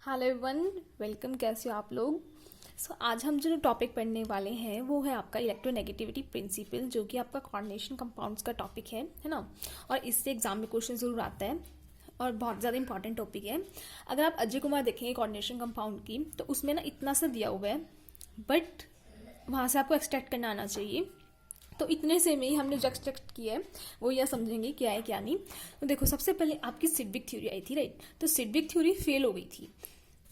Hello everyone, welcome. कैसे हो आप लोग? आज हम जो टॉपिक पढ़ने वाले हैं वो है आपका इलेक्ट्रोनेगेटिविटी प्रिंसिपल, जो कि आपका कोऑर्डिनेशन कंपाउंड्स का टॉपिक है ना। और इससे एग्जाम में क्वेश्चन जरूर आता है और बहुत ज़्यादा इंपॉर्टेंट टॉपिक है। अगर आप अजय कुमार देखेंगे कोऑर्डिनेशन कंपाउंड की, तो उसमें ना इतना सा दिया हुआ है, बट वहाँ से आपको एक्सट्रैक्ट करना आना चाहिए। तो इतने से में ही हमने जो एक्सट्रैक्ट किया है वो यह समझेंगे क्या है क्या नहीं। तो देखो, सबसे पहले आपकी सिडविक थ्योरी आई थी, राइट। तो सिडविक थ्योरी फेल हो गई थी,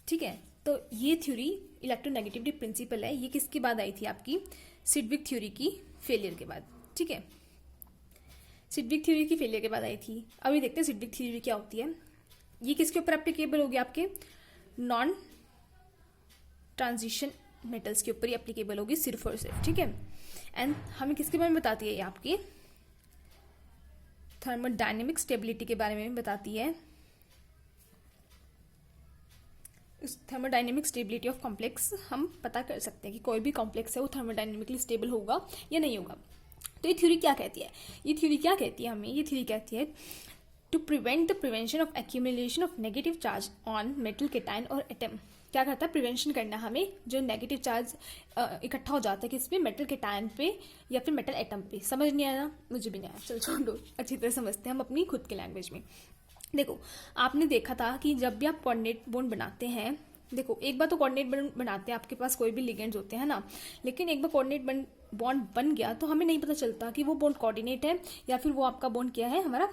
ठीक है। तो ये थ्योरी इलेक्ट्रोनेगेटिविटी प्रिंसिपल है, ये किसके बाद आई थी? आपकी सिडविक थ्योरी की फेलियर के बाद, ठीक है। सिडविक थ्योरी की फेलियर के बाद आई थी। अभी देखते हैं सिडविक थ्योरी क्या होती है। ये किसके ऊपर एप्लीकेबल होगी? आपके नॉन ट्रांजिशन मेटल्स के ऊपर ही एप्लीकेबल होगी, सिर्फ और सिर्फ, ठीक है। एंड हमें किसके बारे में बताती है? ये आपकी थर्मोडायनेमिक स्टेबिलिटी के बारे में बताती है। इस थर्मोडायनेमिक स्टेबिलिटी ऑफ कॉम्प्लेक्स हम पता कर सकते हैं कि कोई भी कॉम्प्लेक्स है वो थर्मोडायनेमिकली स्टेबल होगा या नहीं होगा। तो ये थ्योरी क्या कहती है? ये थ्योरी कहती है to prevent the prevention of accumulation of negative charge on metal cation और एटम। क्या करता है? प्रिवेंशन करना हमें, जो नेगेटिव चार्ज इकट्ठा हो जाता है किस पे? मेटल केटायन पे या फिर मेटल एटम पे। समझ नहीं आया? मुझे भी नहीं आया, चलो छोड़ो, अच्छी तरह समझते हैं हम अपनी खुद के लैंग्वेज में। देखो, आपने देखा था कि जब भी आप कोऑर्डिनेट बॉन्ड बनाते हैं, देखो एक बार तो कोऑर्डिनेट बॉन्ड बनाते हैं, आपके पास कोई भी लिगेंड्स होते हैं ना, लेकिन एक बार कोऑर्डिनेट बॉन्ड बन गया तो हमें नहीं पता चलता कि वो बॉन्ड कोऑर्डिनेट है या फिर वो आपका बॉन्ड क्या है, हमारा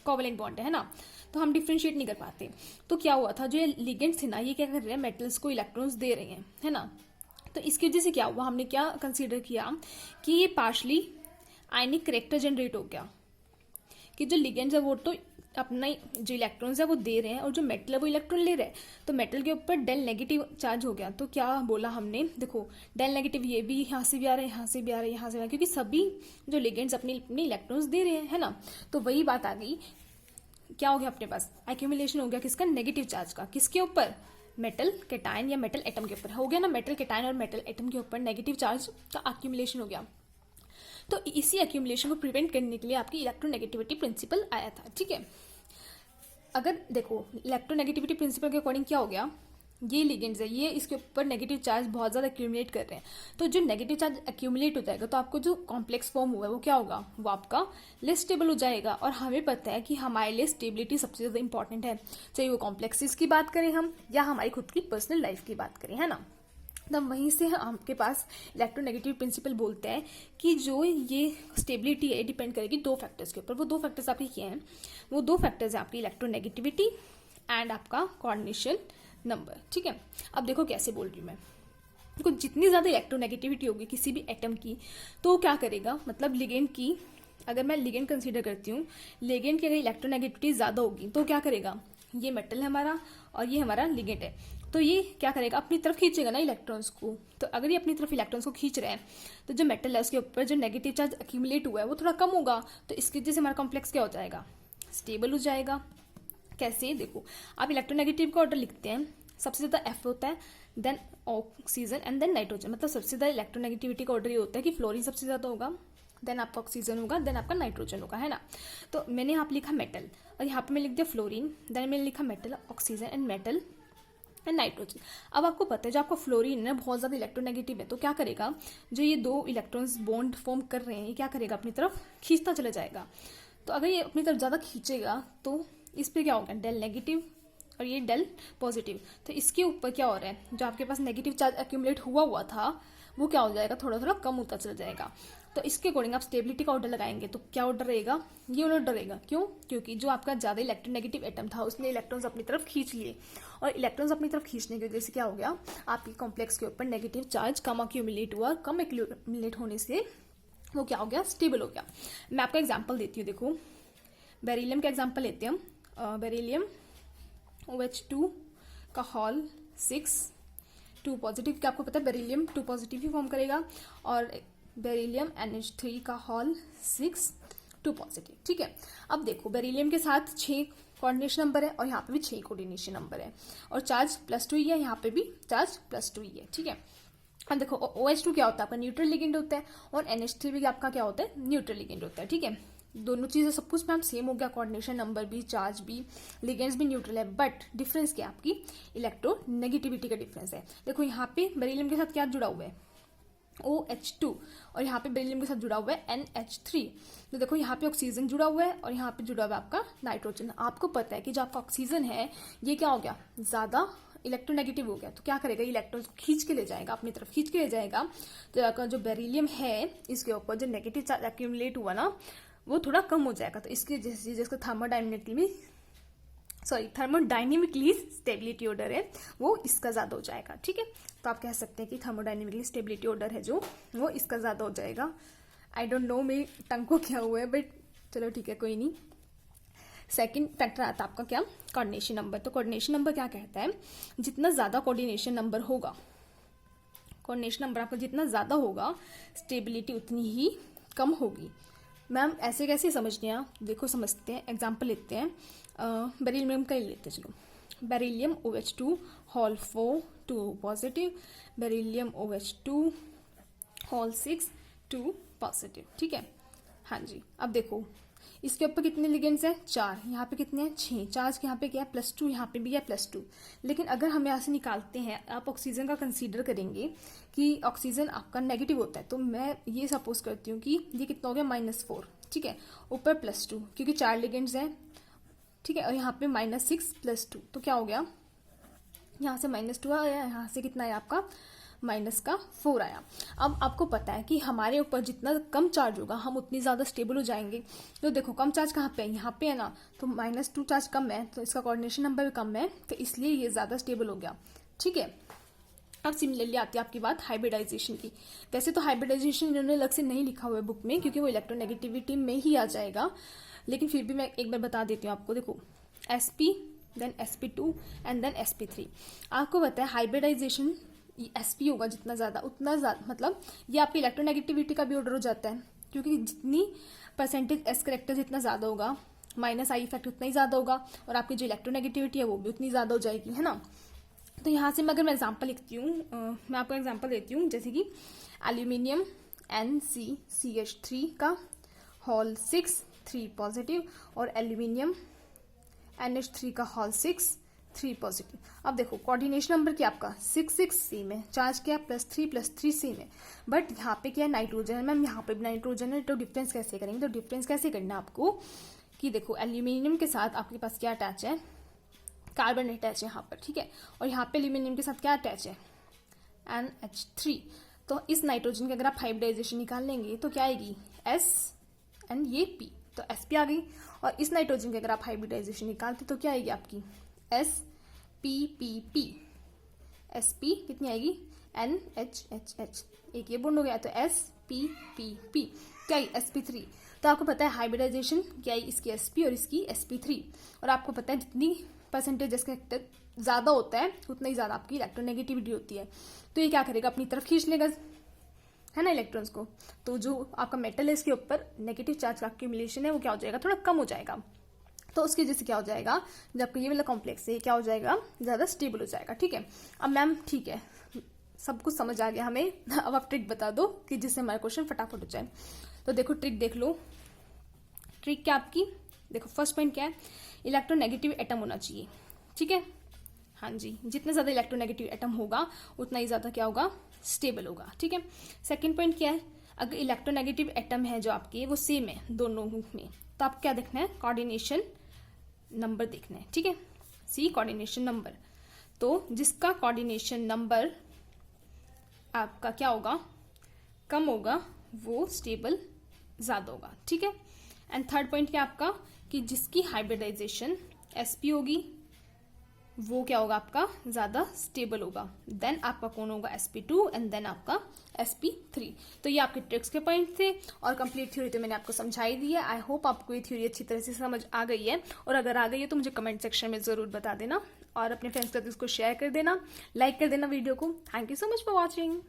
कोवलेंट बॉन्ड है ना। तो हम डिफ्रेंशिएट नहीं कर पाते। तो क्या हुआ था, जो लिगेंड्स थे ना, ये क्या कर रहे हैं? मेटल्स को इलेक्ट्रॉन्स दे रहे हैं, है ना। तो इसकी वजह से क्या हुआ, हमने क्या कंसिडर किया कि ये पार्शली आयनिक करेक्टर जनरेट हो गया, कि जो लिगेंड्स है वो तो अपना जो इलेक्ट्रॉन्स है वो दे रहे हैं और जो मेटल है वो इलेक्ट्रॉन ले रहे हैं। तो मेटल के ऊपर डेल नेगेटिव चार्ज हो गया। तो क्या बोला हमने? देखो, डेल नेगेटिव ये भी यहाँ से भी आ रहे हैं, यहाँ से भी आ रहे हैं, यहाँ से भी आ रहे हैं, क्योंकि सभी जो लिगेंड्स अपने इलेक्ट्रॉन्स दे रहे हैं, है ना। तो वही बात आ गई, क्या हो गया अपने पास? एक्यूमुलेशन हो गया किसका? नेगेटिव चार्ज का। किसके ऊपर? मेटल केटायन या मेटल एटम के ऊपर हो गया ना। मेटल केटायन और मेटल एटम के ऊपर नेगेटिव चार्ज का एक्यूमुलेशन हो गया। तो इसी एक्यूमुलेशन को प्रिवेंट करने के लिए आपकी इलेक्ट्रोनेगेटिविटी प्रिंसिपल आया था, ठीक है। अगर देखो, इलेक्ट्रोनेगेटिविटी प्रिंसिपल के अकॉर्डिंग क्या हो गया, ये लिगेंड्स है, ये इसके ऊपर नेगेटिव चार्ज बहुत ज़्यादा एक्यूमुलेट कर रहे हैं। तो जो नेगेटिव चार्ज एक्यूमुलेट हो जाएगा तो आपको जो कॉम्प्लेक्स फॉर्म हुआ है वो क्या होगा? वो आपका लेस स्टेबल हो जाएगा। और हमें पता है कि हमारे लिए स्टेबिलिटी सबसे ज़्यादा इंपॉर्टेंट है, चाहे वो कॉम्प्लेक्सेस की बात करें हम या हमारी खुद की पर्सनल लाइफ की बात करें, है ना। तब वहीं से आपके पास इलेक्ट्रोनेगेटिव प्रिंसिपल बोलते हैं कि जो ये स्टेबिलिटी है डिपेंड करेगी दो फैक्टर्स के ऊपर। वो दो फैक्टर्स आपके क्या हैं? वो दो फैक्टर्स हैं आपकी इलेक्ट्रोनेगेटिविटी एंड आपका कोऑर्डिनेशन नंबर, ठीक है। अब देखो कैसे बोल रही हूँ मैं। देखो, जितनी ज़्यादा इलेक्ट्रोनेगेटिविटी होगी किसी भी एटम की, तो क्या करेगा, मतलब लिगेंड की, अगर मैं लिगेंड कंसीडर करती हूँ, लिगेंड की अगर इलेक्ट्रोनेगेटिविटी ज़्यादा होगी तो क्या करेगा? ये मेटल है हमारा और ये हमारा लिगेंड है, तो ये क्या करेगा? अपनी तरफ खींचेगा ना इलेक्ट्रॉन्स को। तो अगर ये अपनी तरफ इलेक्ट्रॉन्स को खींच रहे हैं तो जो मेटल है उसके ऊपर जो नेगेटिव चार्ज एक्यूमुलेट हुआ है वो थोड़ा कम होगा। तो इसकी वजह से हमारा कॉम्प्लेक्स क्या हो जाएगा? स्टेबल हो जाएगा। कैसे? देखो, आप इलेक्ट्रोनेगेटिव का ऑर्डर लिखते हैं, सबसे ज़्यादा एफ होता है, then oxygen and then nitrogen. मतलब सबसे ज़्यादा इलेक्ट्रोनेगेटिविटी का ऑर्डर ये होता है कि फ्लोरीन सबसे ज़्यादा होगा, देन आपका ऑक्सीजन होगा, देन आपका नाइट्रोजन होगा, है ना। तो मैंने यहाँ पे लिखा मेटल और यहाँ पे मैं लिख दिया फ्लोरीन, देन मैंने लिखा metal, oxygen and metal and nitrogen. अब आपको पता है जो आपका फ्लोरीन है ना बहुत ज़्यादा इलेक्ट्रोनेगेटिव है, तो क्या करेगा? जो ये दो इलेक्ट्रॉन्स बॉन्ड फॉर्म कर रहे हैं, ये क्या करेगा? अपनी तरफ खींचता चला जाएगा। तो अगर ये अपनी तरफ ज़्यादा खींचेगा तो इस पर क्या होगा? डेल नेगेटिव और ये डेल पॉजिटिव। तो इसके ऊपर क्या हो रहा है? जो आपके पास नेगेटिव चार्ज एक्यूमुलेट हुआ था वो क्या हो जाएगा? थोड़ा थोड़ा कम होता चला जाएगा। तो इसके अकॉर्डिंग आप स्टेबिलिटी का ऑर्डर लगाएंगे तो क्या ऑर्डर रहेगा? ये ऑर्डर रहेगा। क्यों? क्योंकि जो आपका ज़्यादा इलेक्ट्रोनेगेटिव एटम था उसने इलेक्ट्रॉन्स अपनी तरफ खींच लिए, और इलेक्ट्रॉन्स अपनी तरफ खींचने की वजह से क्या हो गया? आपकी कॉम्प्लेक्स के ऊपर नेगेटिव चार्ज कम एक्यूमुलेट हुआ। कम एक्यूमुलेट होने से वो क्या हो गया? स्टेबल हो गया। मैं आपका एग्जाम्पल देती हूँ। देखो, बेरिलियम का एग्जाम्पल लेते हैं हम। बेरिलियम OH2 का हॉल 6 2 पॉजिटिव, क्या आपको पता है बेरिलियम 2 पॉजिटिव ही फॉर्म करेगा, और बेरिलियम NH3 का हॉल 6 2 पॉजिटिव, ठीक है। अब देखो, बेरिलियम के साथ 6 कोऑर्डिनेशन नंबर है और यहाँ पे भी 6 कोऑर्डिनेशन नंबर है, और चार्ज +2 ही है, यहाँ पे भी चार्ज +2 ही है, ठीक है। अब देखो, OH2 क्या होता है? आपका न्यूट्रल लिगेंड होता है, और NH3 भी आपका क्या होता है? न्यूट्रल लिगेंड होता है, ठीक है। दोनों चीज़ें सब कुछ मैम सेम हो गया, कोऑर्डिनेशन नंबर भी, चार्ज भी, लिगेंड्स भी न्यूट्रल है, बट डिफरेंस क्या है, आपकी इलेक्ट्रोनेगेटिविटी का डिफरेंस है। देखो यहाँ पे बेरिलियम के साथ क्या जुड़ा हुआ है, OH2, और यहाँ पे बेरिलियम के साथ जुड़ा हुआ है NH3। तो देखो यहाँ पे ऑक्सीजन जुड़ा हुआ है और यहाँ पे जुड़ा हुआ है आपका नाइट्रोजन। आपको पता है कि जो आपका ऑक्सीजन है ये क्या हो गया, ज़्यादा इलेक्ट्रोनेगेटिव हो गया, तो क्या करेगा, इलेक्ट्रॉन्स को खींच के ले जाएगा, अपनी तरफ खींच के ले जाएगा। तो आपका जो बेरिलियम है इसके ऊपर जो नेगेटिव चार्ज एक्यूमुलेट हुआ ना वो थोड़ा कम हो जाएगा। तो इसके जैसे जिसका थर्मोडाइनेमिकली स्टेबिलिटी ऑर्डर है वो इसका ज़्यादा हो जाएगा। ठीक है, तो आप कह सकते हैं कि थर्मोडाइनेमिकली स्टेबिलिटी ऑर्डर है जो वो इसका ज़्यादा हो जाएगा। आई डोंट नो मेरी टंग को क्या हुआ है, बट चलो ठीक है, कोई नहीं। सेकंड फैक्टर आता है आपका क्या, कोऑर्डिनेशन नंबर। तो कोऑर्डिनेशन नंबर क्या कहता है, जितना ज़्यादा कोऑर्डिनेशन नंबर होगा, कोऑर्डिनेशन नंबर आपका जितना ज़्यादा होगा स्टेबिलिटी उतनी ही कम होगी। मैम ऐसे कैसे समझते हैं आप, देखो समझते हैं, एग्जाम्पल लेते हैं, बेरिलियम का ही लेते हैं। चलो, beryllium OH2 whole 4 2 positive, beryllium OH2 whole 6 2 positive. ठीक है, हाँ जी। अब देखो इसके ऊपर कितने लिगेंड्स हैं, 4, यहाँ पे कितने हैं, 6, चार्ज यहाँ पे क्या है +2, यहाँ पे भी है +2। लेकिन अगर हम यहाँ से निकालते हैं, आप ऑक्सीजन का कंसीडर करेंगे कि ऑक्सीजन आपका नेगेटिव होता है, तो मैं ये सपोज करती हूँ कि ये कितना हो गया -4। ठीक है, ऊपर +2 क्योंकि 4 लिगेंड्स हैं। ठीक है, और यहाँ पे -6 +2 तो क्या हो गया, यहाँ से -2 आया, यहाँ से कितना आया आपका -4 आया। अब आपको पता है कि हमारे ऊपर जितना कम चार्ज होगा हम उतनी ज़्यादा स्टेबल हो जाएंगे। तो देखो कम चार्ज कहाँ पे है, यहाँ पे है ना, तो -2 चार्ज कम है तो इसका कोऑर्डिनेशन नंबर भी कम है, तो इसलिए ये ज़्यादा स्टेबल हो गया। ठीक है, अब सिमिलरली आती है आपकी बात हाइब्रिडाइजेशन की। वैसे तो हाइब्रिडाइजेशन इन्होंने अलग से नहीं लिखा हुआ है बुक में क्योंकि वो इलेक्ट्रोनेगेटिविटी में ही आ जाएगा, लेकिन फिर भी मैं एक बार बता देती हूँ आपको। देखो sp then sp2 and then sp3। आपको पता है हाइब्रिडाइजेशन sp होगा जितना ज़्यादा उतना ज़्यादा, मतलब ये आपकी इलेक्ट्रोनेगेटिविटी का भी ऑर्डर हो जाता है क्योंकि जितनी परसेंटेज s करेक्टर जितना ज़्यादा होगा -i इफेक्ट उतना ही ज़्यादा होगा और आपकी जो इलेक्ट्रोनेगेटिविटी है वो भी उतनी ज़्यादा हो जाएगी, है ना। तो यहाँ से अगर मैं एग्जांपल लिखती हूँ, मैं आपको एग्जांपल देती हूँ, जैसे कि एल्यूमिनियम NCCH3 का होल 6 3 पॉजिटिव और एल्यूमिनियम NH3 का होल 6 3 पॉजिटिव। अब देखो कोऑर्डिनेशन नंबर क्या आपका 6 सेम है, चार्ज क्या +3 सेम है, बट यहाँ पे क्या है नाइट्रोजन है। मैम यहाँ पे भी नाइट्रोजन है, तो डिफरेंस कैसे करेंगे, तो डिफरेंस कैसे करना है आपको कि देखो एल्यूमिनियम के साथ आपके पास क्या अटैच है, कार्बन अटैच है यहाँ पर। ठीक है, और यहाँ पे एल्यूमिनियम के साथ क्या अटैच है, NH3। तो इस नाइट्रोजन की अगर आप हाइब्रिडाइजेशन निकाल लेंगे तो क्या आएगी S एंड ये P, तो sp आ गई। और इस नाइट्रोजन की अगर आप हाइब्रिडाइजेशन निकालते तो क्या आएगी आपकी SPPP, sp कितनी आएगी NHHH, एक ये बॉन्ड हो गया तो SPPP, क्या है sp3। तो आपको पता है हाइब्रिडाइजेशन क्या है, इसकी sp और इसकी sp3। और आपको पता है जितनी परसेंटेज इसका ज़्यादा होता है उतना ही ज़्यादा आपकी इलेक्ट्रोनेगेटिविटी होती है। तो ये क्या करेगा, अपनी तरफ खींच लेगा, है ना, इलेक्ट्रॉन्स को। तो जो आपका मेटल है इसके ऊपर नेगेटिव चार्ज का एक्यूमुलेशन है वो क्या हो जाएगा, थोड़ा कम हो जाएगा। तो उसकी वजह से क्या हो जाएगा, जब आपका ये वाला कॉम्प्लेक्स है क्या हो जाएगा, ज़्यादा स्टेबल हो जाएगा। ठीक है, अब मैम ठीक है सब कुछ समझ आ गया हमें, अब आप ट्रिक बता दो कि जिससे हमारा क्वेश्चन फटाफट हो जाए। तो देखो ट्रिक देख लो, ट्रिक क्या आपकी, देखो फर्स्ट पॉइंट क्या है, इलेक्ट्रोनेगेटिव एटम होना चाहिए। ठीक है, हाँ जी, जितना ज़्यादा इलेक्ट्रोनेगेटिव एटम होगा उतना ही ज़्यादा क्या होगा, स्टेबल होगा। ठीक है, सेकंड पॉइंट क्या है, अगर इलेक्ट्रोनेगेटिव एटम है जो आपके वो सेम है दोनों में, तो आप क्या देखना है, कोऑर्डिनेशन नंबर देखना है। ठीक है, सी कोऑर्डिनेशन नंबर, तो जिसका कोऑर्डिनेशन नंबर आपका क्या होगा, कम होगा वो स्टेबल ज़्यादा होगा। ठीक है, एंड थर्ड पॉइंट क्या आपका कि जिसकी हाइब्रिडाइजेशन sp होगी वो क्या होगा आपका ज़्यादा स्टेबल होगा। देन आपका कौन होगा sp2 एंड देन आपका sp3। तो ये आपके ट्रिक्स के पॉइंट थे और कंप्लीट थ्योरी तो मैंने आपको समझाई दी है। आई होप आपको ये थ्योरी अच्छी तरह से समझ आ गई है, और अगर आ गई है तो मुझे कमेंट सेक्शन में ज़रूर बता देना और अपने फ्रेंड्स के साथ इसको शेयर कर देना, लाइक कर देना वीडियो को। Thank you so much for watching.